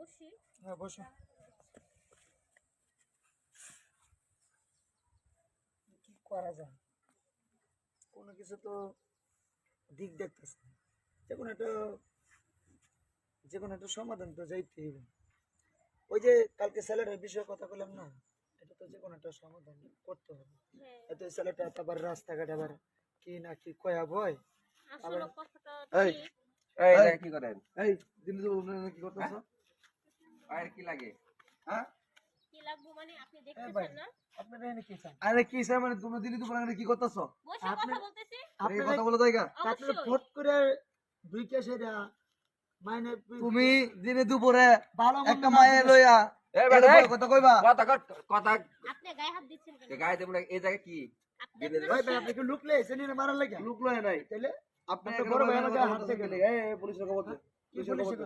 বসি। হ্যাঁ বসো। কি করা যায়, কোনো কিছু তো দিক দেখতেছে না। যে কোনো একটা সমাধান তো যাইতে হবে। ওই যে কালকে ছেলেটার বিষয়ে কথা বললাম না, এটা তো যে কোনো একটা সমাধান করতে হবে। হ্যাঁ, এত ছেলেটা আবার রাস্তাঘাট আবার কি না কি কয়া বয়। আসলে কথাটা এই ঠিক। এই এই, এটা কি করেন? এই দিন তো কি করতেছ? পায়ের কি লাগে? হ্যাঁ? কি লাগবো মানে আপনি এ দেখতেছেন ভাই, না? আপনারা এনে কি চান? আরে কি স্যার, মানে তুমি দিন তো কি করতেছ? বসে আপনি- কথা বলতেছি। এই আপনারা কথা বলো জায়গা। আপনারা অবশ্যই। ফট করে দুইটা সেটা মাইনে তুমি দিনে দুপুরে ভালো মন্দ একটা না মায়ে জিজ্ঞেস- লইয়া এই এত বেটা, বড় এই, কথা কইবা? কথা আপনি গায়ে হাত দিচ্ছেন কেন? গায়ে দেবো না, এই জায়গা কি? আপনি দিনে আপনার ওই ভাই, আপনি কি লুক লেছেন এনে মারার লাগে? লোক লয় নাই। তাহলে আপনি আপনার বড় ভাই আমাকে হাত হাত থেকে থেকে গেলে। এই পুলিশের খবর দে। কি পুলিশে